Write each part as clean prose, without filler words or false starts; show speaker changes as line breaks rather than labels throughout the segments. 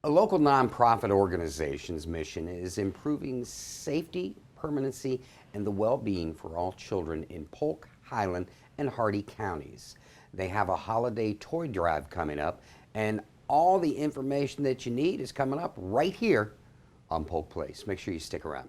A local nonprofit organization's mission is improving safety, permanency, and the well-being for all children in Polk, Highland, and Hardy counties. They have a holiday toy drive coming up, and all the information that you need is coming up right here on Polk Place. Make sure you stick around.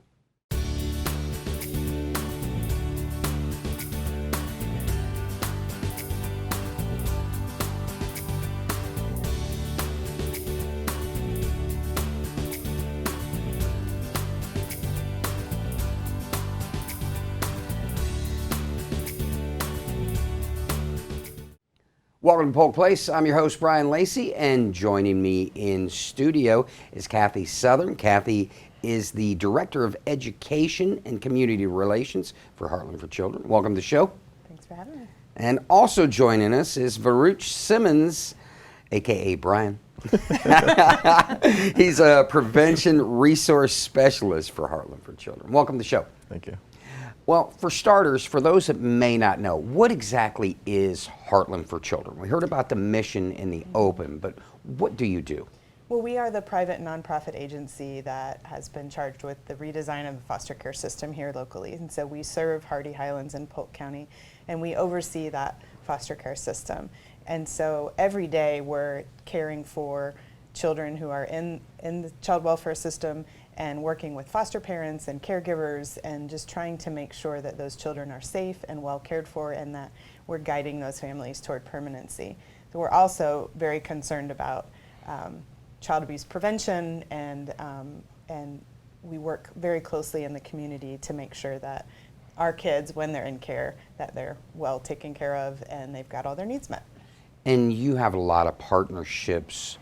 Welcome to Polk Place. I'm your host, Brian Lacey, and joining me in studio is Kathy Southern. Kathy is the Director of Education and Community Relations for Heartland for Children. Welcome to the show.
Thanks for having me.
And also joining us is Rudolph Simmons, a.k.a. Brian. He's a Prevention Resource Specialist for Heartland for Children. Welcome to the show.
Thank you.
Well, for starters, for those that may not know, what exactly is Heartland for Children? We heard about the mission in the open, but what do you do?
Well, we are the private nonprofit agency that has been charged with the redesign of the foster care system here locally. And so we serve Hardy, Highlands, and Polk County, and we oversee that foster care system. And so every day we're caring for children who are in the child welfare system and working with foster parents and caregivers and just trying to make sure that those children are safe and well cared for and that we're guiding those families toward permanency. So we're also very concerned about child abuse prevention and we work very closely in the community to make sure that our kids, when they're in care, that they're well taken care of and they've got all their needs met.
And you have a lot of partnerships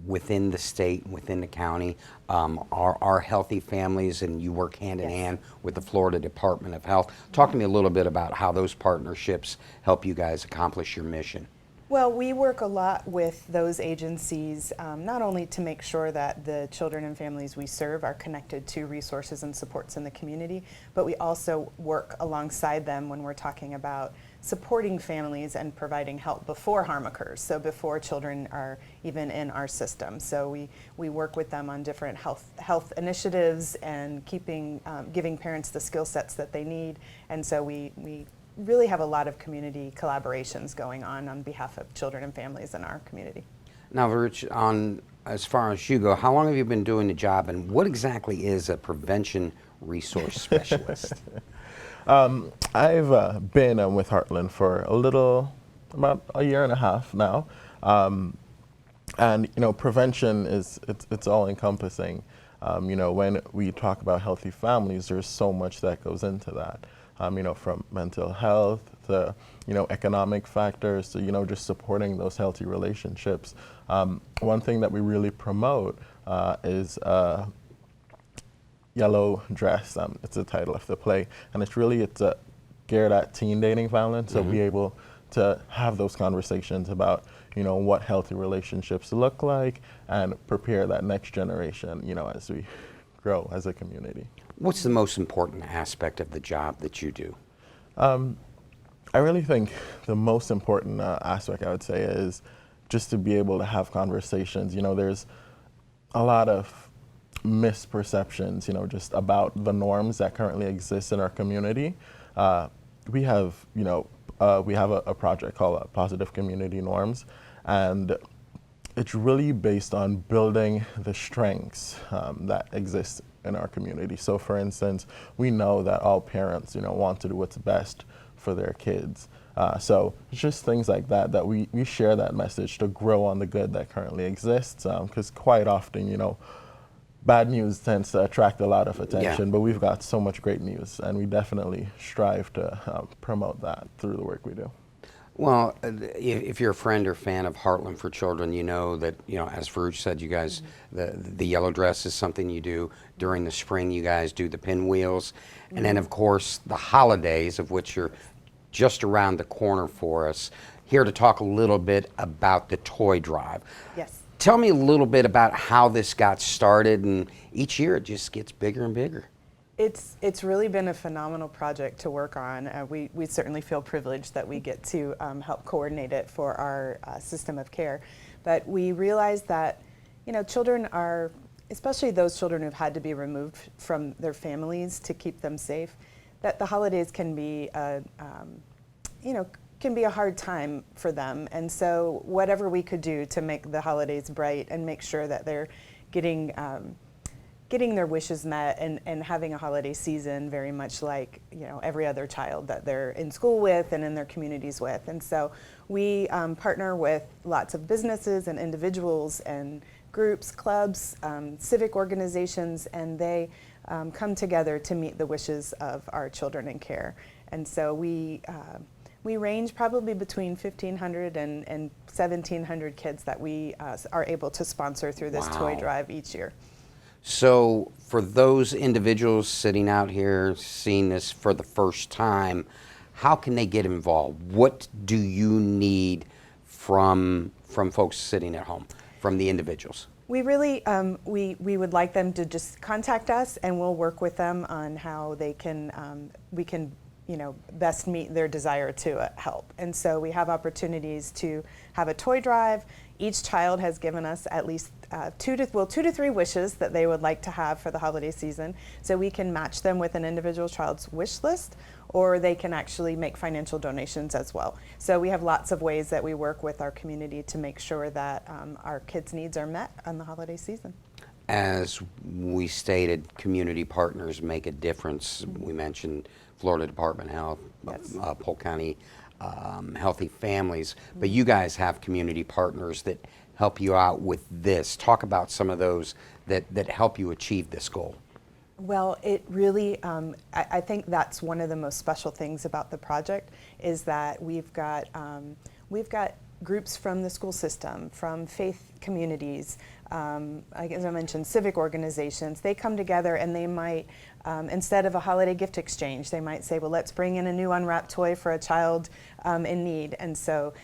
within the state, within the county, are healthy families, and you work hand in hand with the Florida Department of Health. Talk to me a little bit about how those partnerships help you guys accomplish your mission.
Well, we work a lot with those agencies, not only to make sure that the children and families we serve are connected to resources and supports in the community, but we also work alongside them when we're talking about supporting families and providing help before harm occurs, so before children are even in our system. So we work with them on different health initiatives and giving parents the skill sets that they need, and so we really have a lot of community collaborations going on behalf of children and families in our community.
Now, Rich, as far as you go, how long have you been doing the job, and what exactly is a Prevention Resource Specialist?
I've been with Heartland for about a year and a half now, and prevention it's all encompassing. When we talk about healthy families, there's so much that goes into that. From mental health to economic factors to just supporting those healthy relationships. One thing that we really promote is Yellow Dress. It's the title of the play, and it's geared at teen dating violence. So be able to have those conversations about what healthy relationships look like and prepare that next generation as we grow as a community.
What's the most important aspect of the job that you do?
I really think the most important aspect, I would say, is just to be able to have conversations. There's a lot of misperceptions, just about the norms that currently exist in our community. We have a project called Positive Community Norms, and it's really based on building the strengths that exist in our community. So for instance, we know that all parents, want to do what's best for their kids. So it's just things like that we share that message to grow on the good that currently exists, because quite often, bad news tends to attract a lot of attention, but we've got so much great news, and we definitely strive to promote that through the work we do.
Well, if you're a friend or fan of Heartland for Children, you know that, as Farouche said, you guys, the yellow dress is something you do. During the spring, you guys do the pinwheels. And then, of course, the holidays, of which you're just around the corner for us. Here to talk a little bit about the toy drive.
Yes.
Tell me a little bit about how this got started, and each year it just gets bigger and bigger.
It's really been a phenomenal project to work on. We certainly feel privileged that we get to help coordinate it for our system of care. But we realized that children are, especially those children who've had to be removed from their families to keep them safe, that the holidays can be can be a hard time for them. And so whatever we could do to make the holidays bright and make sure that they're getting their wishes met and having a holiday season very much like every other child that they're in school with and in their communities with. And so we partner with lots of businesses and individuals and groups, clubs, civic organizations, and they come together to meet the wishes of our children in care. And so we range probably between 1,500 and 1,700 kids that we are able to sponsor through this toy drive each year.
So for those individuals sitting out here seeing this for the first time, how can they get involved? What do you need from folks sitting at home, from the individuals?
We really, we would like them to just contact us, and we'll work with them on how they can, we can best meet their desire to help. And so we have opportunities to have a toy drive. Each child has given us at least 2 to 3 wishes that they would like to have for the holiday season. So we can match them with an individual child's wish list, or they can actually make financial donations as well. So we have lots of ways that we work with our community to make sure that our kids' needs are met on the holiday season.
As we stated, community partners make a difference. We mentioned Florida Department of Health,
Yes.
Polk County Healthy Families, but you guys have community partners that help you out with this. Talk about some of those that help you achieve this goal.
Well, it really, I think that's one of the most special things about the project is that we've got groups from the school system, from faith communities, as I mentioned, civic organizations. They come together and they might, instead of a holiday gift exchange, they might say, well, let's bring in a new unwrapped toy for a child in need. And so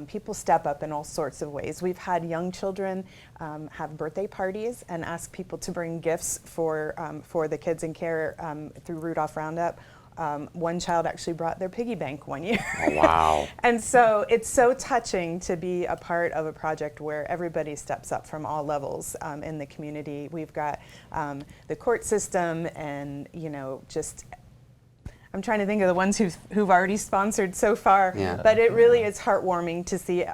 people step up in all sorts of ways. We've had young children have birthday parties and ask people to bring gifts for the kids in care through Rudolph Roundup. One child actually brought their piggy bank one year.
Oh, wow.
And so it's so touching to be a part of a project where everybody steps up from all levels in the community. We've got the court system and, just, I'm trying to think of the ones who've already sponsored so far.
Yeah.
But it really is heartwarming to see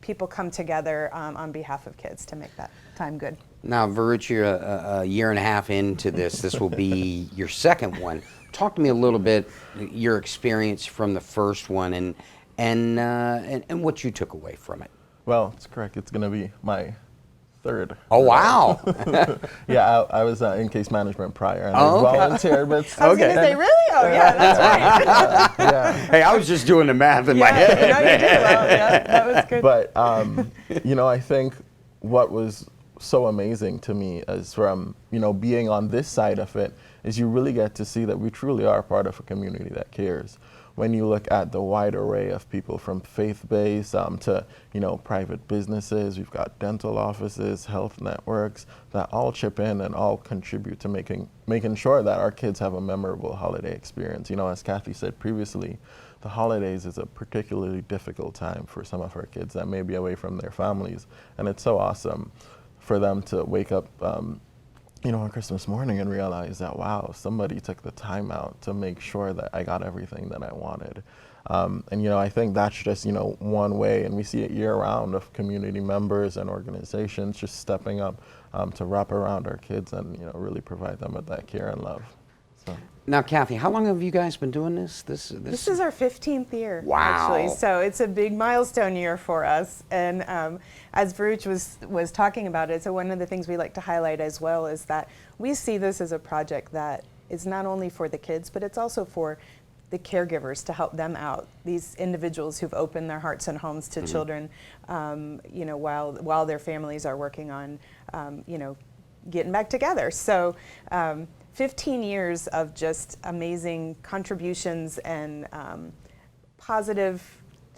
people come together on behalf of kids to make that time good.
Now, Varuch, you're a year and a half into this. This will be your second one. Talk to me a little bit your experience from the first one and what you took away from it.
Well, it's correct. It's going to be my third.
Oh, wow.
Yeah, I was in case management prior, and
Oh,
I
okay.
volunteered. But
I was going to say, really? Oh, yeah, that's right.
yeah.
Hey, I was just doing the math in my head.
No, you did well. Yeah, that was good.
But I think what was so amazing to me is from being on this side of it is you really get to see that we truly are part of a community that cares. When you look at the wide array of people from faith-based to private businesses, we've got dental offices, health networks that all chip in and all contribute to making sure that our kids have a memorable holiday experience. As Kathy said previously, the holidays is a particularly difficult time for some of our kids that may be away from their families, and it's so awesome for them to wake up on Christmas morning and realize that, wow, somebody took the time out to make sure that I got everything that I wanted. And I think that's just, one way, and we see it year round of community members and organizations just stepping up to wrap around our kids and, really provide them with that care and love. So.
Now, Kathy, how long have you guys been doing this?
This is our 15th year,
Wow.
actually. So it's a big milestone year for us. And as Varuch was talking about it, so one of the things we like to highlight as well is that we see this as a project that is not only for the kids, but it's also for the caregivers to help them out. These individuals who've opened their hearts and homes to children, while their families are working on, getting back together. So. 15 years of just amazing contributions and positive.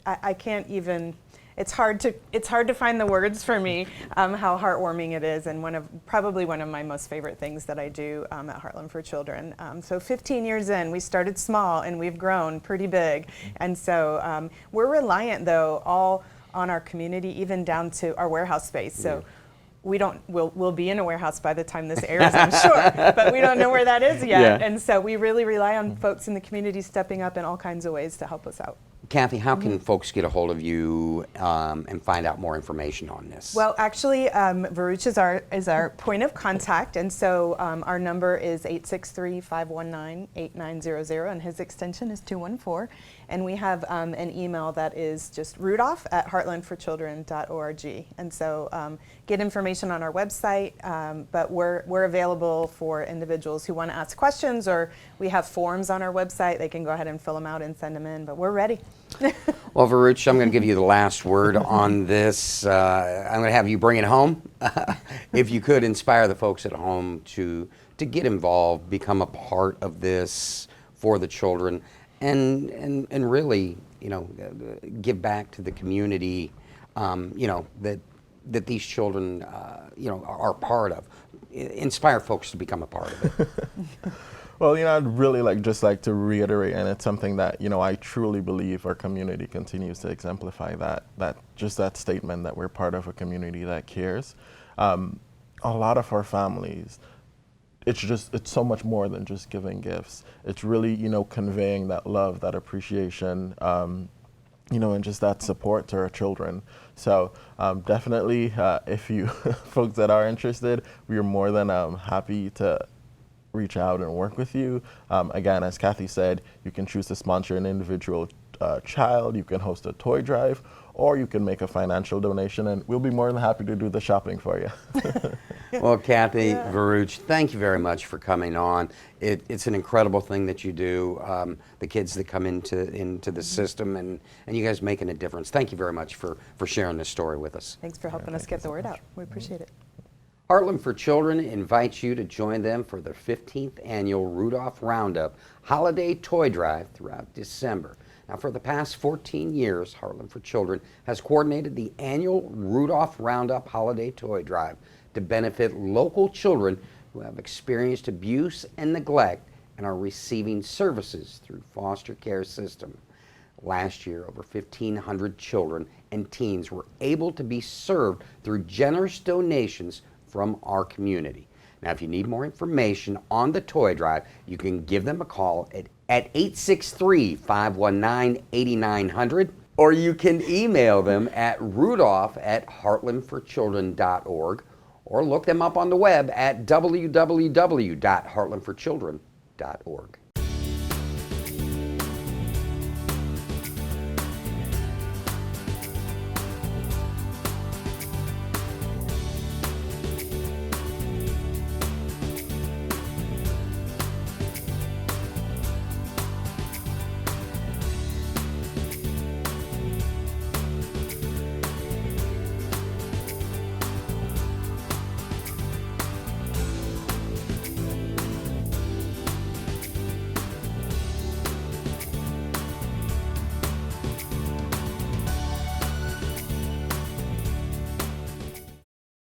I can't even. It's hard to find the words for me how heartwarming it is, and probably one of my most favorite things that I do at Heartland for Children. So 15 years in, we started small and we've grown pretty big, and so we're reliant though all on our community, even down to our warehouse space. So. we'll be in a warehouse by the time this airs, I'm sure, but we don't know where that is yet.
Yeah.
And so we really rely on folks in the community stepping up in all kinds of ways to help us out.
Kathy, how can folks get a hold of you and find out more information on this?
Well, actually, Varuch is our point of contact, and so our number is 863-519-8900, and his extension is 214. And we have an email that is just Rudolph@heartlandforchildren.org. And so get information on our website, but we're available for individuals who want to ask questions, or we have forms on our website. They can go ahead and fill them out and send them in, but we're ready.
Well, Varuch, I'm going to give you the last word on this. I'm going to have you bring it home. If you could inspire the folks at home to get involved, become a part of this for the children, and really, give back to the community, that these children, are part of. Inspire folks to become a part of it.
Well, I'd really like to reiterate, and it's something that, I truly believe our community continues to exemplify that statement that we're part of a community that cares. A lot of our families, it's so much more than just giving gifts. It's really, conveying that love, that appreciation, and just that support to our children. So definitely, if you folks that are interested, we are more than happy to reach out and work with you. Again, as Kathy said, you can choose to sponsor an individual child, you can host a toy drive, or you can make a financial donation, and we'll be more than happy to do the shopping for you.
Well, Kathy, Varuch, thank you very much for coming on. It's an incredible thing that you do, the kids that come into the system, and you guys making a difference. Thank you very much for sharing this story with us.
Thanks for helping us get the word out. We appreciate it.
Heartland for Children invites you to join them for their 15th annual Rudolph Roundup Holiday Toy Drive throughout December. Now, for the past 14 years, Heartland for Children has coordinated the annual Rudolph Roundup Holiday Toy Drive to benefit local children who have experienced abuse and neglect and are receiving services through foster care system. Last year, over 1,500 children and teens were able to be served through generous donations from our community. Now, if you need more information on the toy drive, you can give them a call at 863-519-8900, or you can email them at rudolph@heartlandforchildren.org, or look them up on the web at www.heartlandforchildren.org.